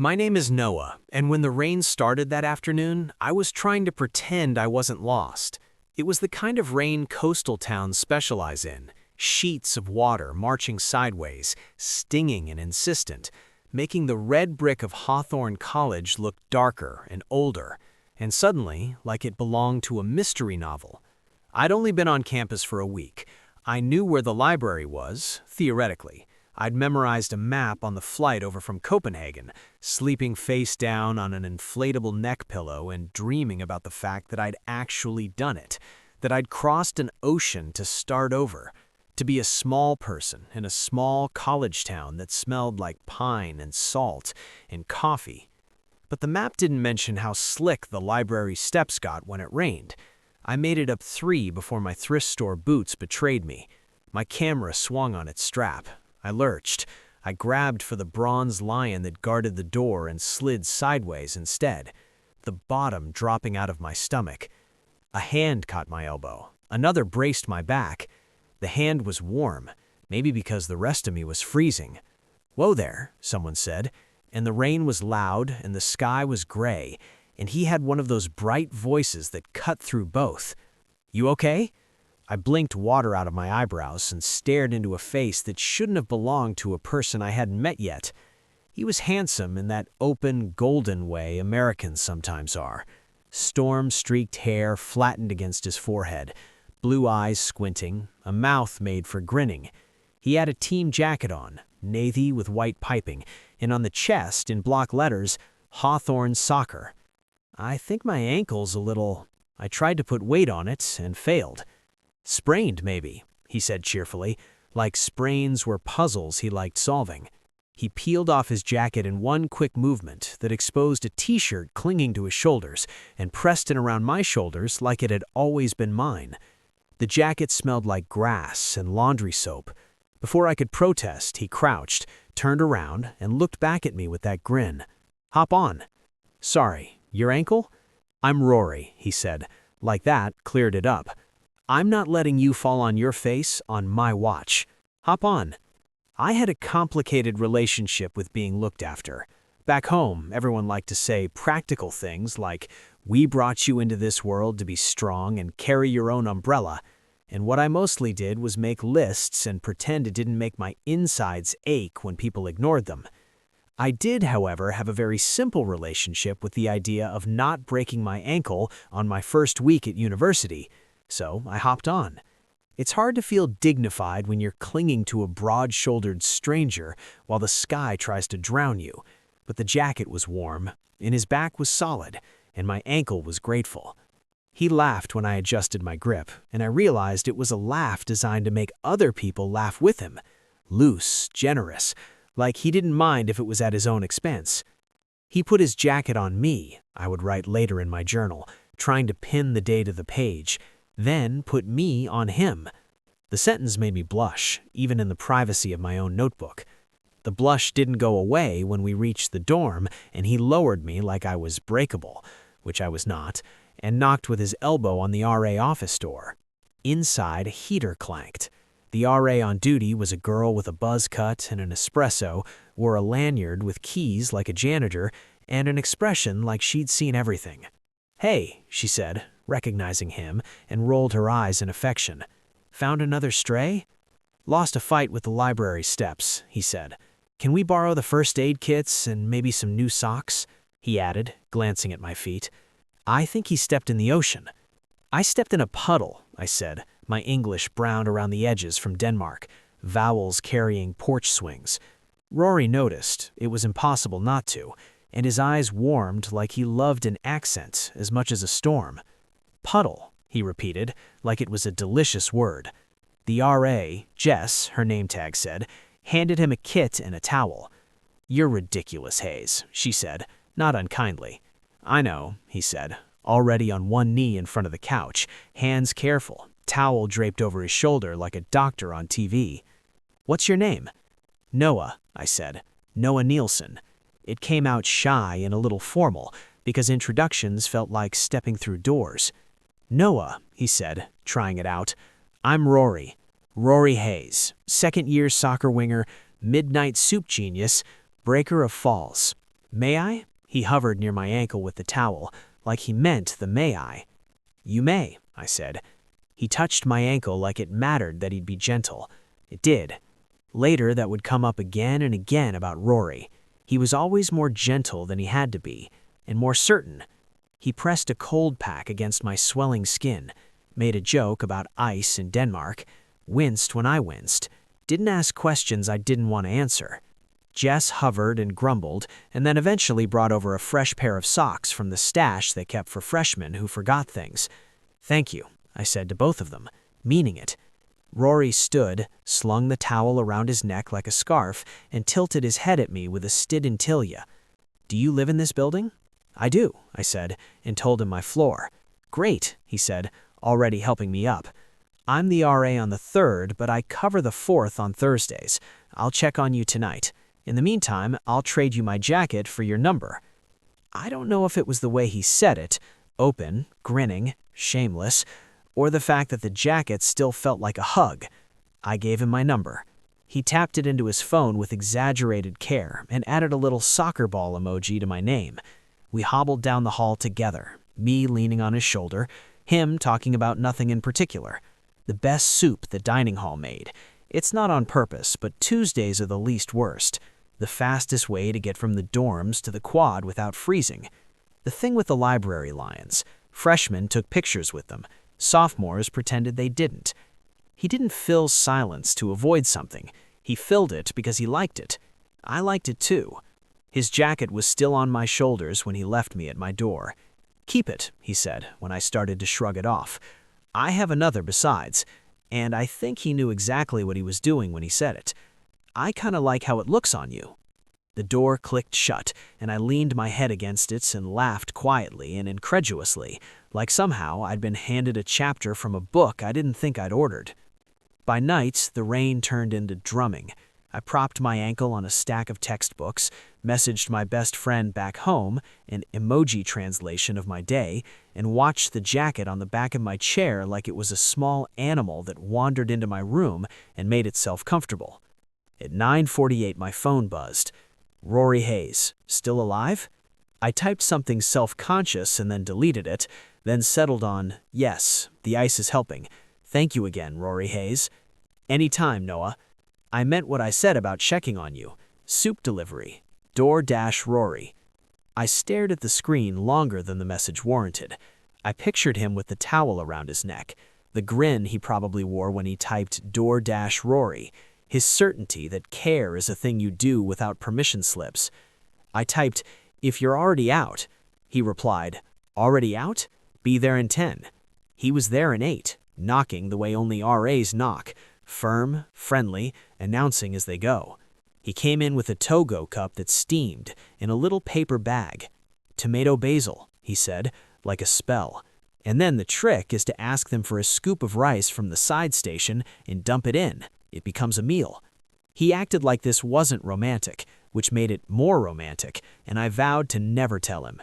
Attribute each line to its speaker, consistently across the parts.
Speaker 1: My name is Noah, and when the rain started that afternoon, I was trying to pretend I wasn't lost. It was the kind of rain coastal towns specialize in, sheets of water marching sideways, stinging and insistent, making the red brick of Hawthorne College look darker and older, and suddenly like it belonged to a mystery novel. I'd only been on campus for a week. I knew where the library was, theoretically. I'd memorized a map on the flight over from Copenhagen, sleeping face down on an inflatable neck pillow and dreaming about the fact that I'd actually done it, that I'd crossed an ocean to start over, to be a small person in a small college town that smelled like pine and salt and coffee. But the map didn't mention how slick the library steps got when it rained. I made it up 3 before my thrift store boots betrayed me. My camera swung on its strap. I lurched. I grabbed for the bronze lion that guarded the door and slid sideways instead, the bottom dropping out of my stomach. A hand caught my elbow. Another braced my back. The hand was warm, maybe because the rest of me was freezing. "Whoa there," someone said, and the rain was loud and the sky was gray, and he had one of those bright voices that cut through both. "You okay?" I blinked water out of my eyebrows and stared into a face that shouldn't have belonged to a person I hadn't met yet. He was handsome in that open, golden way Americans sometimes are. Storm-streaked hair flattened against his forehead, blue eyes squinting, a mouth made for grinning. He had a team jacket on, navy with white piping, and on the chest, in block letters, Hawthorne Soccer. "I think my ankle's a little—" I tried to put weight on it and failed. "Sprained, maybe," he said cheerfully, like sprains were puzzles he liked solving. He peeled off his jacket in one quick movement that exposed a t-shirt clinging to his shoulders and pressed it around my shoulders like it had always been mine. The jacket smelled like grass and laundry soap. Before I could protest, he crouched, turned around, and looked back at me with that grin. "Hop on." "Sorry, your ankle?" "I'm Rory," he said. Like that, cleared it up. "I'm not letting you fall on your face on my watch. Hop on." I had a complicated relationship with being looked after. Back home, everyone liked to say practical things like, "We brought you into this world to be strong and carry your own umbrella." And what I mostly did was make lists and pretend it didn't make my insides ache when people ignored them. I did, however, have a very simple relationship with the idea of not breaking my ankle on my first week at university. So I hopped on. It's hard to feel dignified when you're clinging to a broad-shouldered stranger while the sky tries to drown you. But the jacket was warm, and his back was solid, and my ankle was grateful. He laughed when I adjusted my grip, and I realized it was a laugh designed to make other people laugh with him. Loose, generous, like he didn't mind if it was at his own expense. He put his jacket on me, I would write later in my journal, trying to pin the day to the page, then put me on him. The sentence made me blush, even in the privacy of my own notebook. The blush didn't go away when we reached the dorm, and he lowered me like I was breakable, which I was not, and knocked with his elbow on the RA office door. Inside, a heater clanked. The RA on duty was a girl with a buzz cut and an espresso, wore a lanyard with keys like a janitor, and an expression like she'd seen everything. "Hey," she said, recognizing him, and rolled her eyes in affection. "Found another stray?" "Lost a fight with the library steps," he said. "Can we borrow the first aid kits and maybe some new socks?" he added, glancing at my feet. "I think he stepped in the ocean." "I stepped in a puddle," I said, my English browned around the edges from Denmark, vowels carrying porch swings. Rory noticed, it was impossible not to, and his eyes warmed like he loved an accent as much as a storm. "Puddle," he repeated, like it was a delicious word. The RA, Jess, her name tag said, handed him a kit and a towel. "You're ridiculous, Hayes," she said, not unkindly. "I know," he said, already on one knee in front of the couch, hands careful, towel draped over his shoulder like a doctor on TV. "What's your name?" "Noah," I said. "Noah Nielsen." It came out shy and a little formal, because introductions felt like stepping through doors. "Noah," he said, trying it out. "I'm Rory. Rory Hayes, second-year soccer winger, midnight soup genius, breaker of falls. May I? He hovered near my ankle with the towel, like he meant the may I. You may, I said. He touched my ankle like it mattered that he'd be gentle. It did. Later, that would come up again and again about Rory. He was always more gentle than he had to be, and more certain. He pressed a cold pack against my swelling skin, made a joke about ice in Denmark, winced when I winced, didn't ask questions I didn't want to answer. Jess hovered and grumbled, and then eventually brought over a fresh pair of socks from the stash they kept for freshmen who forgot things. Thank you, I said to both of them, meaning it. Rory stood, slung the towel around his neck like a scarf, and tilted his head at me with a stid-in-tilia. Do you live in this building? I do, I said, and told him my floor. Great, he said, already helping me up. I'm the RA on the 3rd, but I cover the 4th on Thursdays. I'll check on you tonight. In the meantime, I'll trade you my jacket for your number. I don't know if it was the way he said it, open, grinning, shameless, or the fact that the jacket still felt like a hug. I gave him my number. He tapped it into his phone with exaggerated care and added a little soccer ball emoji to my name. We hobbled down the hall together, me leaning on his shoulder, him talking about nothing in particular. The best soup the dining hall made. It's not on purpose, but Tuesdays are the least worst. The fastest way to get from the dorms to the quad without freezing. The thing with the library lions. Freshmen took pictures with them. Sophomores pretended they didn't. He didn't fill silence to avoid something. He filled it because he liked it. I liked it too. His jacket was still on my shoulders when he left me at my door. Keep it, he said, when I started to shrug it off. I have another besides, and I think he knew exactly what he was doing when he said it. I kinda like how it looks on you. The door clicked shut, and I leaned my head against it and laughed quietly and incredulously, like somehow I'd been handed a chapter from a book I didn't think I'd ordered. By night, the rain turned into drumming. I propped my ankle on a stack of textbooks, messaged my best friend back home, an emoji translation of my day, and watched the jacket on the back of my chair like it was a small animal that wandered into my room and made itself comfortable. At 9:48, my phone buzzed. Rory Hayes, still alive? I typed something self-conscious and then deleted it, then settled on, yes, the ice is helping. Thank you again, Rory Hayes. Anytime, Noah. I meant what I said about checking on you. Soup delivery. Rory. I stared at the screen longer than the message warranted. I pictured him with the towel around his neck, the grin he probably wore when he typed Rory, his certainty that care is a thing you do without permission slips. I typed, if you're already out. He replied, already out? Be there in 10. He was there in 8, knocking the way only RAs knock, firm, friendly, announcing as they go. He came in with a Togo cup that steamed in a little paper bag. Tomato basil, he said, like a spell. And then the trick is to ask them for a scoop of rice from the side station and dump it in. It becomes a meal. He acted like this wasn't romantic, which made it more romantic, and I vowed to never tell him.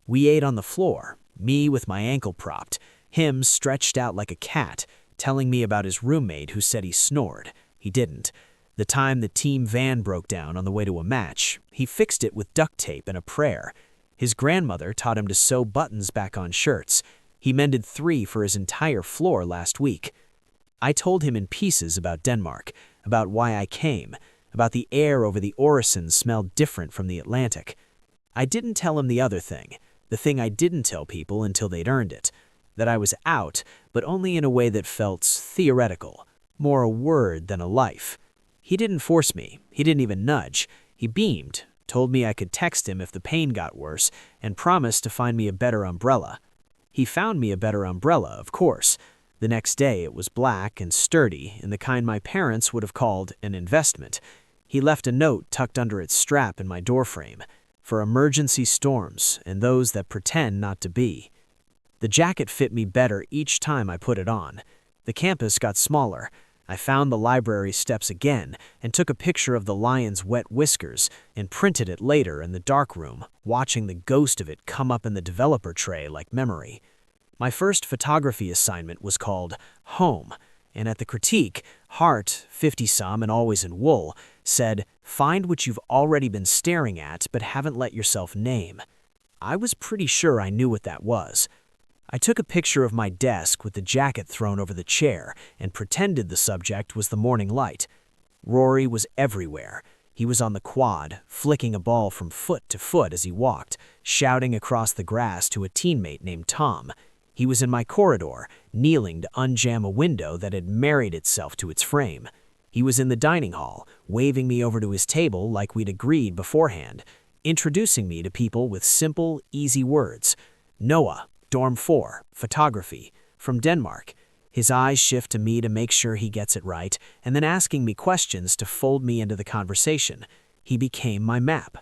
Speaker 1: We ate on the floor, me with my ankle propped, him stretched out like a cat, telling me about his roommate who said he snored. He didn't. The time the team van broke down on the way to a match, he fixed it with duct tape and a prayer. His grandmother taught him to sew buttons back on shirts. He mended 3 for his entire floor last week. I told him in pieces about Denmark, about why I came, about the air over the Oresund smelled different from the Atlantic. I didn't tell him the other thing, the thing I didn't tell people until they'd earned it, that I was out, but only in a way that felt theoretical, more a word than a life. He didn't force me, he didn't even nudge. He beamed, told me I could text him if the pain got worse, and promised to find me a better umbrella. He found me a better umbrella, of course. The next day it was black and sturdy, and the kind my parents would have called an investment. He left a note tucked under its strap in my doorframe, for emergency storms and those that pretend not to be. The jacket fit me better each time I put it on. The campus got smaller. I found the library steps again and took a picture of the lion's wet whiskers and printed it later in the darkroom, watching the ghost of it come up in the developer tray like memory. My first photography assignment was called Home, and at the critique, Hart, 50-some and always in wool, said, "Find what you've already been staring at but haven't let yourself name." I was pretty sure I knew what that was. I took a picture of my desk with the jacket thrown over the chair and pretended the subject was the morning light. Rory was everywhere. He was on the quad, flicking a ball from foot to foot as he walked, shouting across the grass to a teammate named Tom. He was in my corridor, kneeling to unjam a window that had married itself to its frame. He was in the dining hall, waving me over to his table like we'd agreed beforehand, introducing me to people with simple, easy words. Noah, Dorm 4, photography, from Denmark. His eyes shift to me to make sure he gets it right, and then asking me questions to fold me into the conversation. He became my map.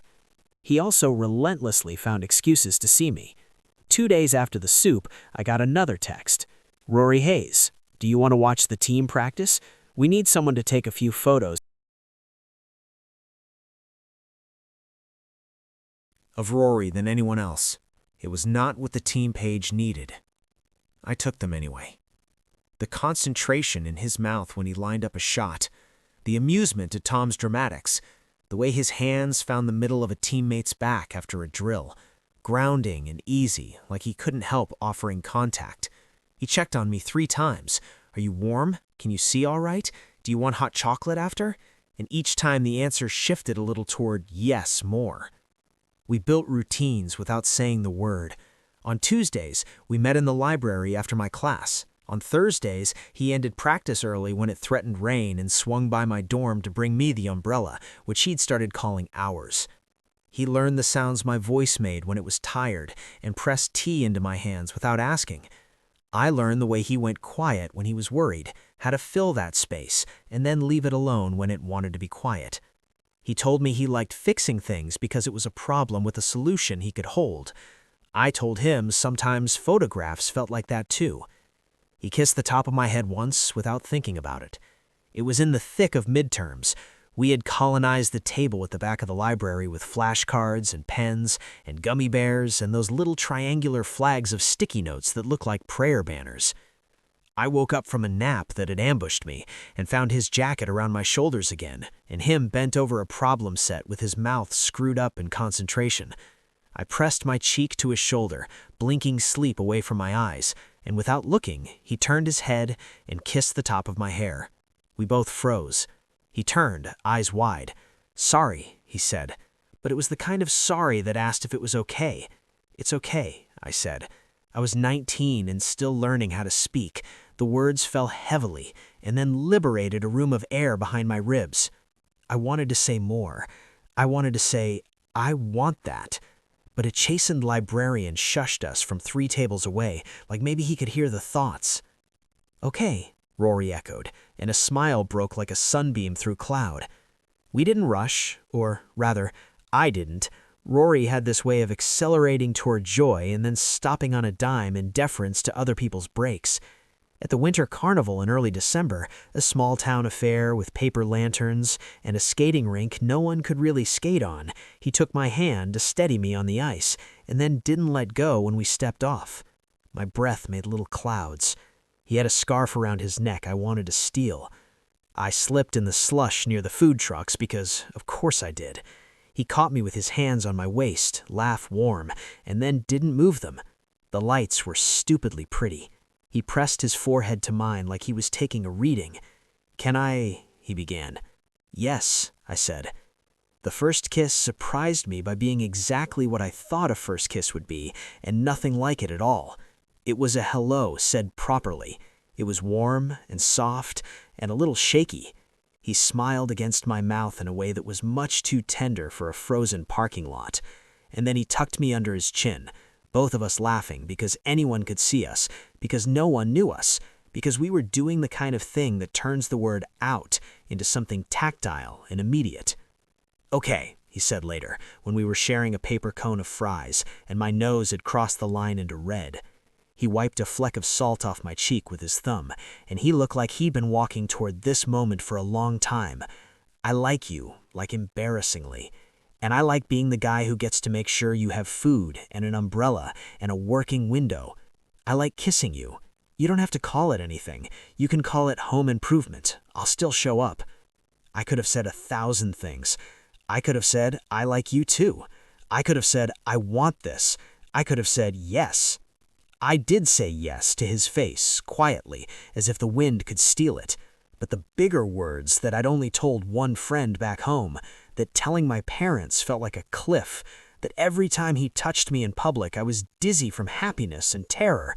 Speaker 1: He also relentlessly found excuses to see me. 2 days after the soup, I got another text. "Rory Hayes, do you want to watch the team practice? We need someone to take a few photos
Speaker 2: of Rory than anyone else. It was not what the team page needed. I took them anyway. The concentration in his mouth when he lined up a shot, the amusement at Tom's dramatics, the way his hands found the middle of a teammate's back after a drill, grounding and easy, like he couldn't help offering contact. He checked on me 3 times. "Are you warm? Can you see all right? Do you want hot chocolate after?" And each time the answer shifted a little toward yes, more. We built routines without saying the word. On Tuesdays, we met in the library after my class. On Thursdays, he ended practice early when it threatened rain and swung by my dorm to bring me the umbrella, which he'd started calling ours. He learned the sounds my voice made when it was tired and pressed tea into my hands without asking. I learned the way he went quiet when he was worried, how to fill that space, and then leave it alone when it wanted to be quiet. He told me he liked fixing things because it was a problem with a solution he could hold. I told him sometimes photographs felt like that too. He kissed the top of my head once without thinking about it. It was in the thick of midterms. We had colonized the table at the back of the library with flashcards and pens and gummy bears and those little triangular flags of sticky notes that look like prayer banners. I woke up from a nap that had ambushed me and found his jacket around my shoulders again, and him bent over a problem set with his mouth screwed up in concentration. I pressed my cheek to his shoulder, blinking sleep away from my eyes, and without looking, he turned his head and kissed the top of my hair. We both froze. He turned, eyes wide. "Sorry," he said, but it was the kind of sorry that asked if it was okay. "It's okay," I said. I was 19 and still learning how to speak. The words fell heavily and then liberated a room of air behind my ribs. I wanted to say more. I wanted to say, "I want that." But a chastened librarian shushed us from 3 tables away, like maybe he could hear the thoughts. "Okay," Rory echoed, and a smile broke like a sunbeam through cloud. We didn't rush, or rather, I didn't. Rory had this way of accelerating toward joy and then stopping on a dime in deference to other people's breaks. At the Winter Carnival in early December, a small-town affair with paper lanterns and a skating rink no one could really skate on, he took my hand to steady me on the ice and then didn't let go when we stepped off. My breath made little clouds. He had a scarf around his neck I wanted to steal. I slipped in the slush near the food trucks because, of course I did. He caught me with his hands on my waist, laugh warm, and then didn't move them. The lights were stupidly pretty. He pressed his forehead to mine like he was taking a reading. "Can I?" he began. "Yes," I said. The first kiss surprised me by being exactly what I thought a first kiss would be, and nothing like it at all. It was a hello said properly. It was warm and soft and a little shaky. He smiled against my mouth in a way that was much too tender for a frozen parking lot. And then he tucked me under his chin, both of us laughing because anyone could see us, because no one knew us, because we were doing the kind of thing that turns the word out into something tactile and immediate. "Okay," he said later, when we were sharing a paper cone of fries, and my nose had crossed the line into red. He wiped a fleck of salt off my cheek with his thumb, and he looked like he'd been walking toward this moment for a long time. "I like you, like embarrassingly. And I like being the guy who gets to make sure you have food and an umbrella and a working window. I like kissing you.
Speaker 1: You don't have to call it anything. You can call it home improvement. I'll still show up. I could have said 1,000 things. I could have said, I like you too. I could have said, I want this. I could have said, yes. I did say yes to his face, quietly, as if the wind could steal it. But the bigger words that I'd only told one friend back home, that telling my parents felt like a cliff, that every time he touched me in public I was dizzy from happiness and terror,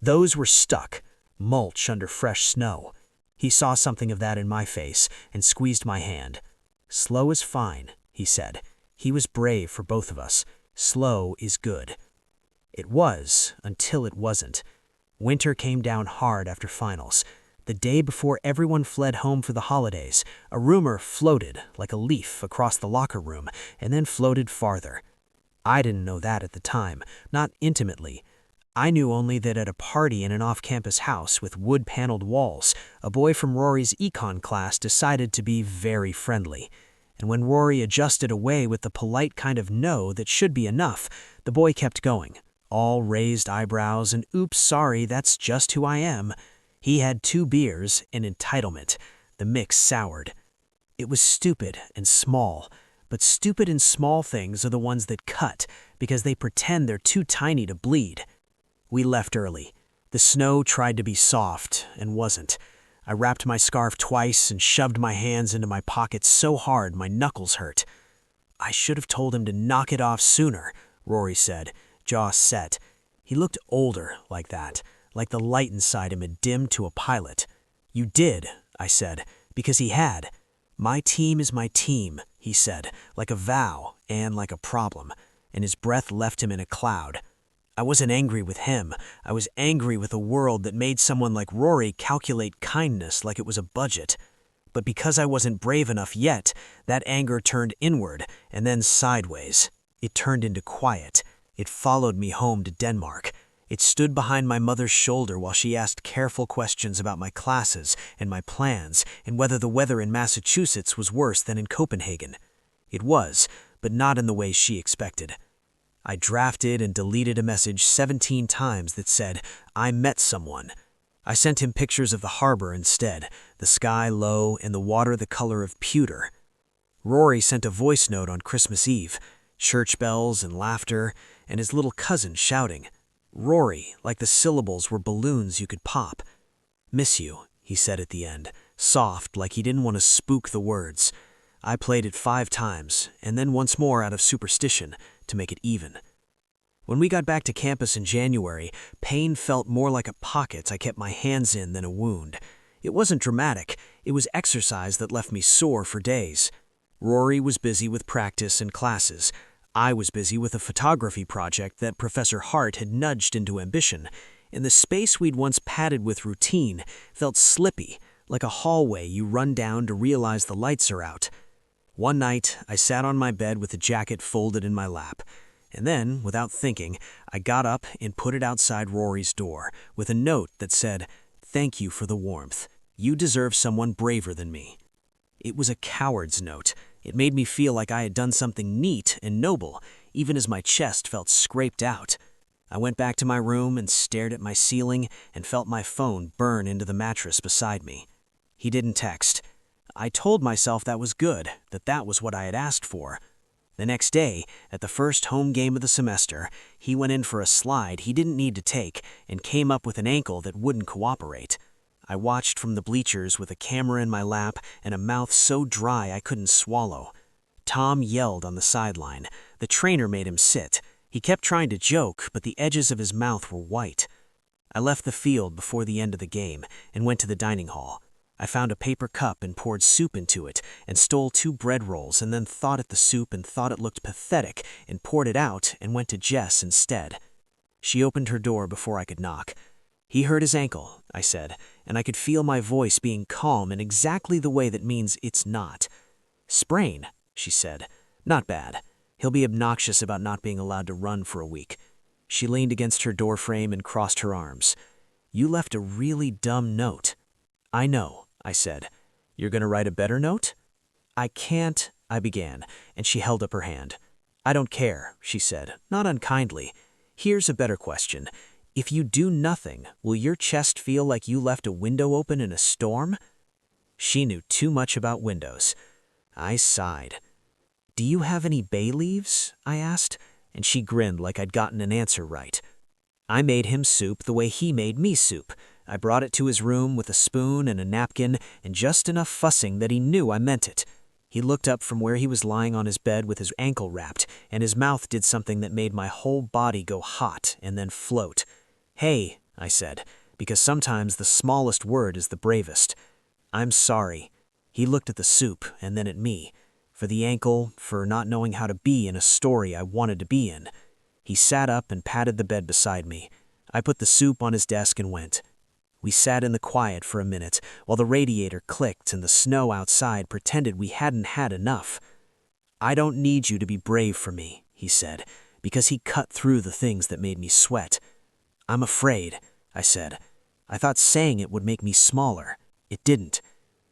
Speaker 1: those were stuck, mulch under fresh snow. He saw something of that in my face and squeezed my hand. Slow is fine, he said. He was brave for both of us. Slow is good. It was, until it wasn't. Winter came down hard after finals. The day before everyone fled home for the holidays, a rumor floated like a leaf across the locker room and then floated farther. I didn't know that at the time, not intimately. I knew only that at a party in an off-campus house with wood-paneled walls, a boy from Rory's econ class decided to be very friendly. And when Rory adjusted away with the polite kind of no that should be enough, the boy kept going, all raised eyebrows and oops, sorry, that's just who I am. He had 2 beers, an entitlement. The mix soured. It was stupid and small, but stupid and small things are the ones that cut because they pretend they're too tiny to bleed. We left early. The snow tried to be soft and wasn't. I wrapped my scarf twice and shoved my hands into my pockets so hard my knuckles hurt. I should have told him to knock it off sooner, Rory said, jaw set. He looked older like that, like the light inside him had dimmed to a pilot. You did, I said, because he had. My team is my team, he said, like a vow and like a problem, and his breath left him in a cloud. I wasn't angry with him. I was angry with a world that made someone like Rory calculate kindness like it was a budget. But because I wasn't brave enough yet, that anger turned inward and then sideways. It turned into quiet. It followed me home to Denmark. It stood behind my mother's shoulder while she asked careful questions about my classes and my plans and whether the weather in Massachusetts was worse than in Copenhagen. It was, but not in the way she expected. I drafted and deleted a message 17 times that said, I met someone. I sent him pictures of the harbor instead, the sky low and the water the color of pewter. Rory sent a voice note on Christmas Eve, church bells and laughter, and his little cousin shouting. Rory, like the syllables were balloons you could pop. Miss you, he said at the end, soft like he didn't want to spook the words. I played it 5 times, and then once more out of superstition, to make it even. When we got back to campus in January, pain felt more like a pocket I kept my hands in than a wound. It wasn't dramatic, it was exercise that left me sore for days. Rory was busy with practice and classes. I was busy with a photography project that Professor Hart had nudged into ambition, and the space we'd once padded with routine felt slippy, like a hallway you run down to realize the lights are out. One night, I sat on my bed with the jacket folded in my lap, and then, without thinking, I got up and put it outside Rory's door, with a note that said, Thank you for the warmth. You deserve someone braver than me. It was a coward's note. It made me feel like I had done something neat and noble, even as my chest felt scraped out. I went back to my room and stared at my ceiling and felt my phone burn into the mattress beside me. He didn't text. I told myself that was good, that was what I had asked for. The next day, at the first home game of the semester, he went in for a slide he didn't need to take and came up with an ankle that wouldn't cooperate. I watched from the bleachers with a camera in my lap and a mouth so dry I couldn't swallow. Tom yelled on the sideline. The trainer made him sit. He kept trying to joke, but the edges of his mouth were white. I left the field before the end of the game and went to the dining hall. I found a paper cup and poured soup into it and stole 2 bread rolls and then thought at the soup and thought it looked pathetic and poured it out and went to Jess instead. She opened her door before I could knock. He hurt his ankle, I said, and I could feel my voice being calm in exactly the way that means it's not. Sprain, she said. Not bad. He'll be obnoxious about not being allowed to run for a week. She leaned against her doorframe and crossed her arms. You left a really dumb note. I know, I said. You're going to write a better note? I can't, I began, and she held up her hand. I don't care, she said, not unkindly. Here's a better question. If you do nothing, will your chest feel like you left a window open in a storm? She knew too much about windows. I sighed. Do you have any bay leaves? I asked, and she grinned like I'd gotten an answer right. I made him soup the way he made me soup. I brought it to his room with a spoon and a napkin and just enough fussing that he knew I meant it. He looked up from where he was lying on his bed with his ankle wrapped, and his mouth did something that made my whole body go hot and then float. Hey, I said, because sometimes the smallest word is the bravest. I'm sorry. He looked at the soup and then at me. For the ankle, for not knowing how to be in a story I wanted to be in. He sat up and patted the bed beside me. I put the soup on his desk and went. We sat in the quiet for a minute while the radiator clicked and the snow outside pretended we hadn't had enough. I don't need you to be brave for me, he said, because he cut through the things that made me sweat. I'm afraid, I said. I thought saying it would make me smaller. It didn't.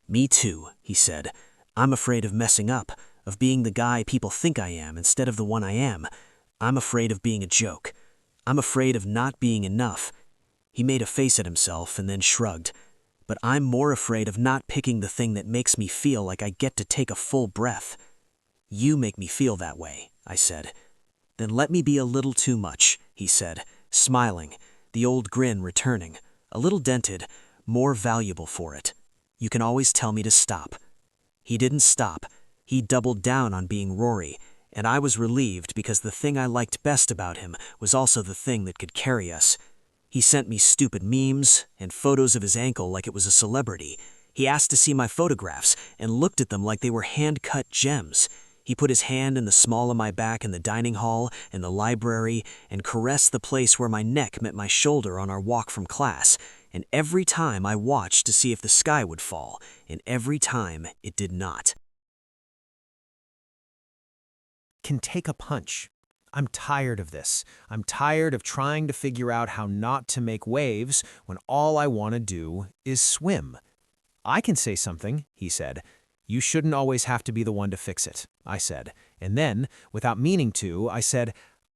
Speaker 1: Me too, he said. I'm afraid of messing up, of being the guy people think I am instead of the one I am. I'm afraid of being a joke. I'm afraid of not being enough. He made a face at himself and then shrugged. But I'm more afraid of not picking the thing that makes me feel like I get to take a full breath. You make me feel that way, I said. Then let me be a little too much, he said, smiling, the old grin returning, a little dented, more valuable for it. You can always tell me to stop. He didn't stop. He doubled down on being Rory, and I was relieved because the thing I liked best about him was also the thing that could carry us. He sent me stupid memes and photos of his ankle like it was a celebrity. He asked to see my photographs and looked at them like they were hand-cut gems. He put his hand in the small of my back in the dining hall and the library and caressed the place where my neck met my shoulder on our walk from class. And every time I watched to see if the sky would fall, and every time it did not.
Speaker 2: Can take a punch. I'm tired of this. I'm tired of trying to figure out how not to make waves when all I want to do is swim. I can say something, he said. You shouldn't always have to be the one to fix it, I said. And then, without meaning to, I said,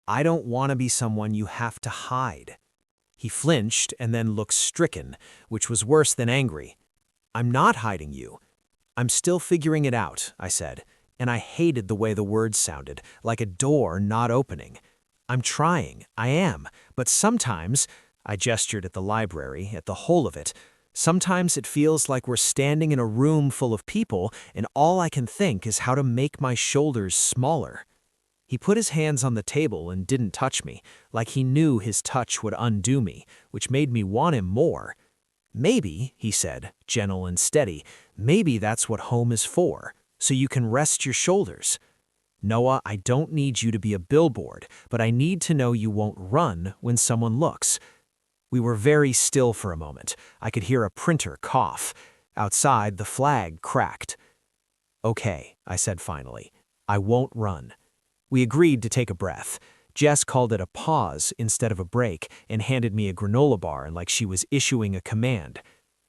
Speaker 2: I don't want to be someone you have to hide. He flinched and then looked stricken, which was worse than angry. I'm not hiding you. I'm still figuring it out, I said, and I hated the way the words sounded, like a door not opening. I'm trying, I am, but sometimes, I gestured at the library, at the whole of it, sometimes it feels like we're standing in a room full of people and all I can think is how to make my shoulders smaller. He put his hands on the table and didn't touch me, like he knew his touch would undo me, which made me want him more. Maybe, he said, gentle and steady, maybe that's what home is for, so you can rest your shoulders. Noah, I don't need you to be a billboard, but I need to know you won't run when someone looks. We were very still for a moment. I could hear a printer cough. Outside, the flag cracked. Okay, I said finally, I won't run. We agreed to take a breath. Jess called it a pause instead of a break and handed me a granola bar like she was issuing a command.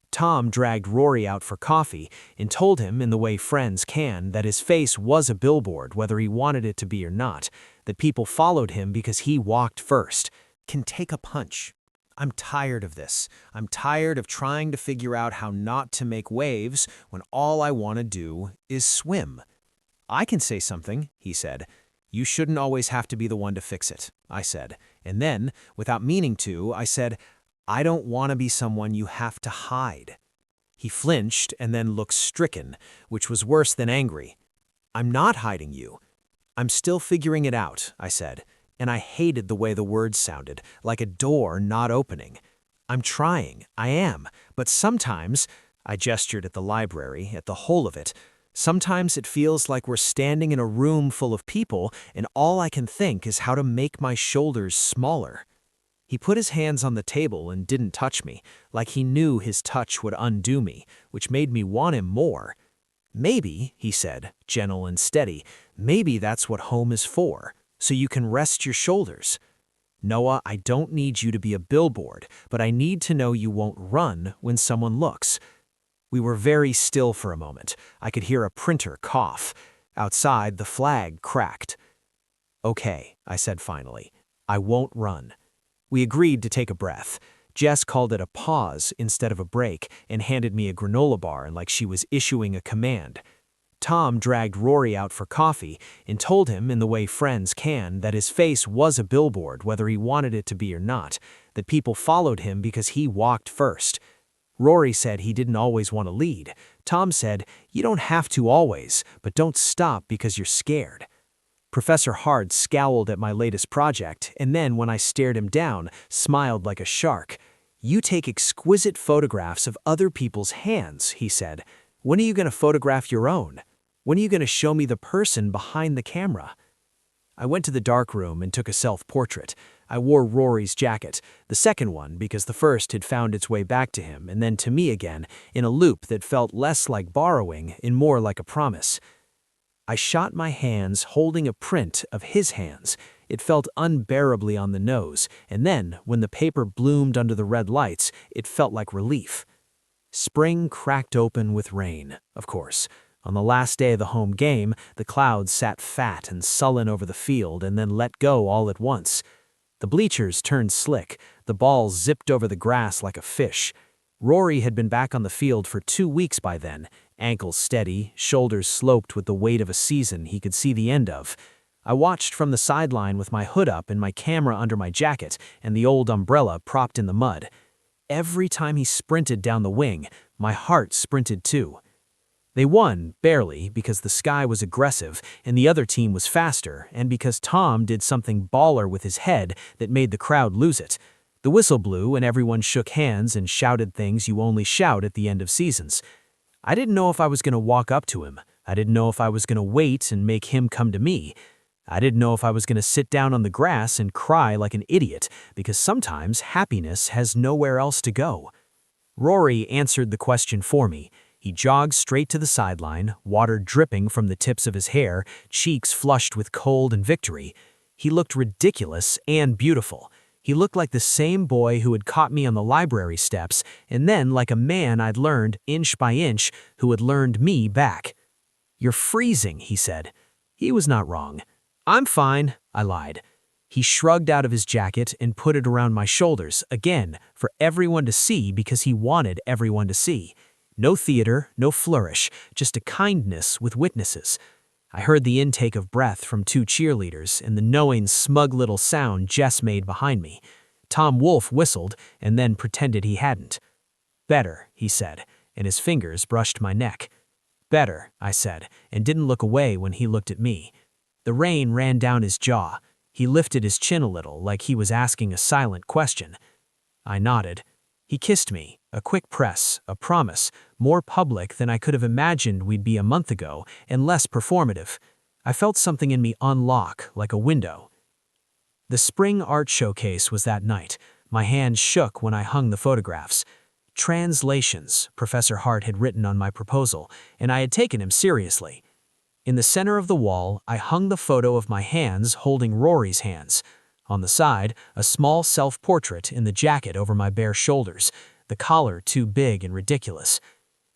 Speaker 2: Tom dragged Rory out for coffee and told him, in the way friends can, that his face was a billboard whether he wanted it to be or not, that people followed him because he walked first. Can take a punch. I'm tired of this. I'm tired of trying to figure out how not to make waves when all I want to do is swim. I can say something, he said. You shouldn't always have to be the one to fix it, I said. And then, without meaning to, I said, I don't want to be someone you have to hide. He flinched and then looked stricken, which was worse than angry. I'm not hiding you. I'm still figuring it out, I said, and I hated the way the words sounded, like a door not opening. I'm trying, I am, but sometimes, I gestured at the library, at the whole of it, sometimes it feels like we're standing in a room full of people and all I can think is how to make my shoulders smaller. He put his hands on the table and didn't touch me, like he knew his touch would undo me, which made me want him more. Maybe, he said, gentle and steady, maybe that's what home is for, so you can rest your shoulders. Noah, I don't need you to be a billboard, but I need to know you won't run when someone looks. We were very still for a moment. I could hear a printer cough. Outside, the flag cracked. Okay, I said finally. I won't run.
Speaker 1: We agreed to take a breath. Jess called it a pause instead of a break and handed me a granola bar like she was issuing a command. Tom dragged Rory out for coffee and told him, in the way friends can, that his face was a billboard whether he wanted it to be or not, that people followed him because he walked first. Rory said he didn't always want to lead. Tom said, "You don't have to always, but don't stop because you're scared." Professor Hart scowled at my latest project, and then, when I stared him down, smiled like a shark. "You take exquisite photographs of other people's hands," he said. "When are you going to photograph your own? When are you going to show me the person behind the camera?" I went to the dark room and took a self-portrait. I wore Rory's jacket, the second one because the first had found its way back to him and then to me again, in a loop that felt less like borrowing and more like a promise. I shot my hands holding a print of his hands. It felt unbearably on the nose, and then, when the paper bloomed under the red lights, it felt like relief. Spring cracked open with rain, of course. On the last day of the home game, the clouds sat fat and sullen over the field and then let go all at once. The bleachers turned slick, the ball zipped over the grass like a fish. Rory had been back on the field for 2 weeks by then, ankles steady, shoulders sloped with the weight of a season he could see the end of. I watched from the sideline with my hood up and my camera under my jacket and the old umbrella propped in the mud. Every time he sprinted down the wing, my heart sprinted too. They won, barely, because the sky was aggressive and the other team was faster, and because Tom did something baller with his head that made the crowd lose it. The whistle blew and everyone shook hands and shouted things you only shout at the end of seasons. I didn't know if I was going to walk up to him. I didn't know if I was going to wait and make him come to me. I didn't know if I was going to sit down on the grass and cry like an idiot, because sometimes happiness has nowhere else to go. Rory answered the question for me. He jogged straight to the sideline, water dripping from the tips of his hair, cheeks flushed with cold and victory. He looked ridiculous and beautiful. He looked like the same boy who had caught me on the library steps, and then like a man I'd learned, inch by inch, who had learned me back. "You're freezing," he said. He was not wrong. "I'm fine," I lied. He shrugged out of his jacket and put it around my shoulders, again, for everyone to see because he wanted everyone to see. No theater, no flourish, just a kindness with witnesses. I heard the intake of breath from 2 cheerleaders and the knowing, smug little sound Jess made behind me. Tom Wolfe whistled and then pretended he hadn't. "Better," he said, and his fingers brushed my neck. "Better," I said, and didn't look away when he looked at me. The rain ran down his jaw. He lifted his chin a little, like he was asking a silent question. I nodded. He kissed me, a quick press, a promise, more public than I could have imagined we'd be a month ago, and less performative. I felt something in me unlock, like a window. The spring art showcase was that night. My hands shook when I hung the photographs. Translations, Professor Hart had written on my proposal, and I had taken him seriously. In the center of the wall, I hung the photo of my hands holding Rory's hands. On the side, a small self-portrait in the jacket over my bare shoulders, the collar too big and ridiculous.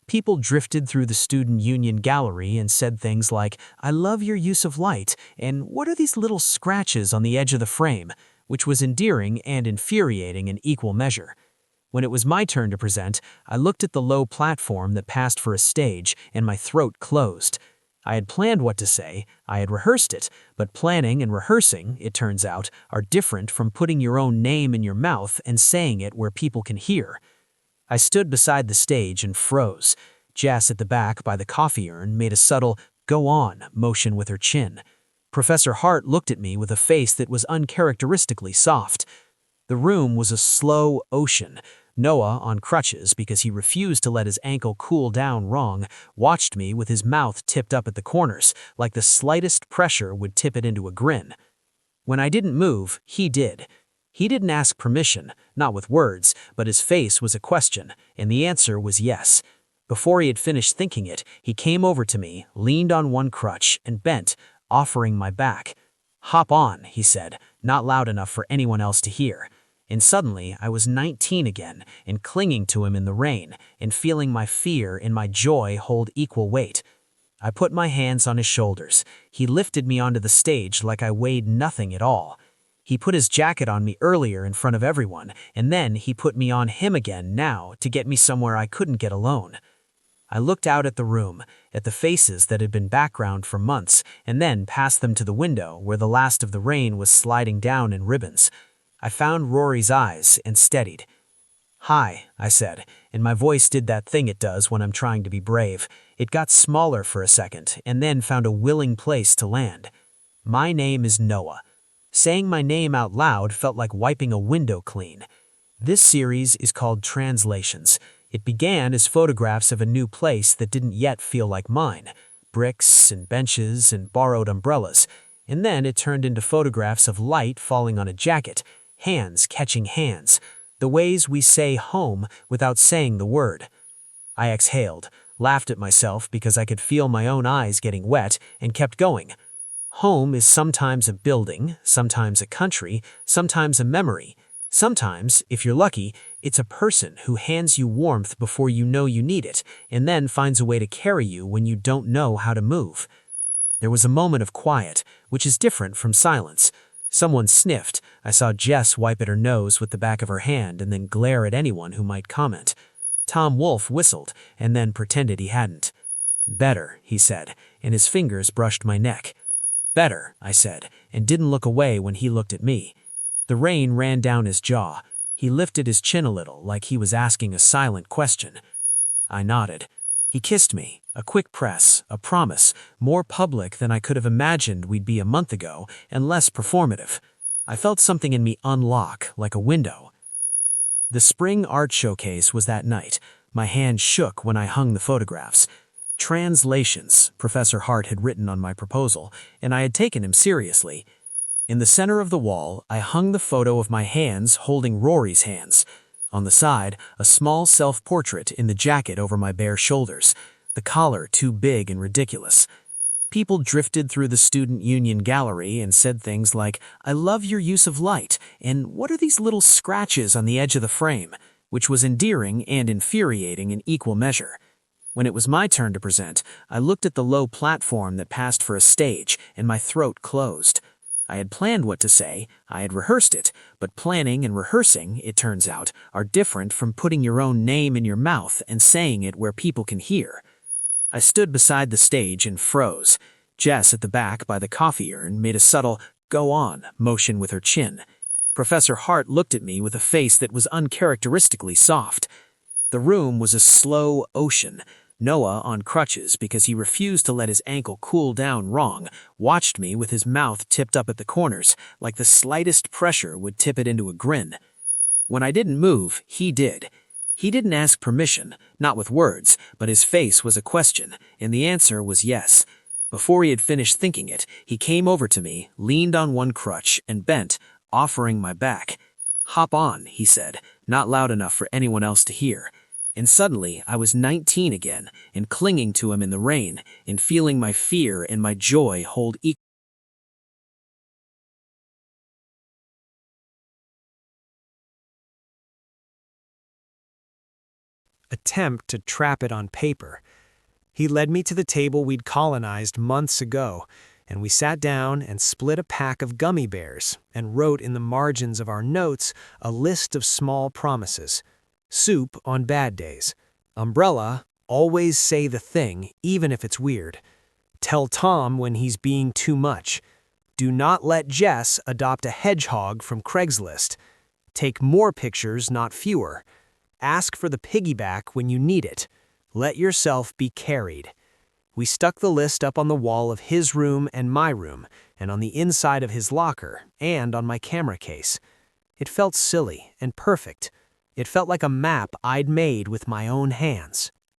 Speaker 1: People drifted through the Student Union gallery and said things like, "I love your use of light," and "What are these little scratches on the edge of the frame?" which was endearing and infuriating in equal measure. When it was my turn to present, I looked at the low platform that passed for a stage, and my throat closed. I had planned what to say, I had rehearsed it, but planning and rehearsing, it turns out, are different from putting your own name in your mouth and saying it where people can hear. I stood beside the stage and froze. Jess at the back by the coffee urn made a subtle, "go on" motion with her chin. Professor Hart looked at me with a face that was uncharacteristically soft. The room was a slow ocean. Noah, on crutches because he refused to let his ankle cool down wrong, watched me with his mouth tipped up at the corners, like the slightest pressure would tip it into a grin. When I didn't move, he did. He didn't ask permission, not with words, but his face was a question, and the answer was yes. Before he had finished thinking it, he came over to me, leaned on one crutch, and bent, offering my back. "Hop on," he said, not loud enough for anyone else to hear. And suddenly, I was 19 again, and clinging to him in the rain, and feeling my fear and my joy hold equal weight. I put my hands on his shoulders. He lifted me onto the stage like I weighed nothing at all.
Speaker 3: He put his jacket on me earlier in front of everyone, and then he put me on him again now to get me somewhere I couldn't get alone. I looked out at the room, at the faces that had been background for months, and then past them to the window where the last of the rain was sliding down in ribbons. I found Rory's eyes and steadied. "Hi," I said, and my voice did that thing it does when I'm trying to be brave. It got smaller for a second, and then found a willing place to land. "My name is Noah." Saying my name out loud felt like wiping a window clean. This series is called Translations. It began as photographs of a new place that didn't yet feel like mine. Bricks and benches and borrowed umbrellas. And then it turned into photographs of light falling on a jacket, hands catching hands, the ways we say home without saying the word. I exhaled, laughed at myself because I could feel my own eyes getting wet, and kept going. Home is sometimes a building, sometimes a country, sometimes a memory. Sometimes, if you're lucky, it's a person who hands you warmth before you know you need it, and then finds a way to carry you when you don't know how to move. There was a moment of quiet, which is different from silence. Someone sniffed. I saw Jess wipe at her nose with the back of her hand and then glare at anyone who might comment. Tom Wolfe whistled, and then pretended he hadn't. "Better," he said, and his fingers brushed my neck. "Better," I said, and didn't look away when he looked at me. The rain ran down his jaw. He lifted his chin a little, like he was asking a silent question. I nodded. He kissed me, a quick press, a promise, more public than I could have imagined we'd be a month ago, and less performative. I felt something in me unlock, like a window. The spring art showcase was that night. My hand shook when I hung the photographs. Translations, Professor Hart had written on my proposal, and I had taken him seriously. In the center of the wall, I hung the photo of my hands holding Rory's hands. On the side, a small self-portrait in the jacket over my bare shoulders, the collar too big and ridiculous. People drifted through the Student Union gallery and said things like, "I love your use of light," and "What are these little scratches on the edge of the frame?" which was endearing and infuriating in equal measure. When it was my turn to present, I looked at the low platform that passed for a stage, and my throat closed. I had planned what to say, I had rehearsed it, but planning and rehearsing, it turns out, are different from putting your own name in your mouth and saying it where people can hear. I stood beside the stage and froze. Jess at the back by the coffee urn made a subtle, "go on" motion with her chin. Professor Hart looked at me with a face that was uncharacteristically soft. The room was a slow ocean. Noah, on crutches because he refused to let his ankle cool down wrong, watched me with his mouth tipped up at the corners, like the slightest pressure would tip it into a grin. When I didn't move, he did. He didn't ask permission, not with words, but his face was a question, and the answer was yes. Before he had finished thinking it, he came over to me, leaned on one crutch, and bent, offering my back. "Hop on," he said, not loud enough for anyone else to hear. And suddenly, I was 19 again, and clinging to him in the rain, and feeling my fear and my joy hold equal.
Speaker 1: Attempt to trap it on paper. He led me to the table we'd colonized months ago, and we sat down and split a pack of gummy bears and wrote in the margins of our notes a list of small promises. Soup on bad days. Umbrella, always say the thing, even if it's weird. Tell Tom when he's being too much. Do not let Jess adopt a hedgehog from Craigslist. Take more pictures, not fewer. Ask for the piggyback when you need it. Let yourself be carried. We stuck the list up on the wall of his room and my room, and on the inside of his locker, and on my camera case. It felt silly and perfect. It felt like a map I'd made with my own hands.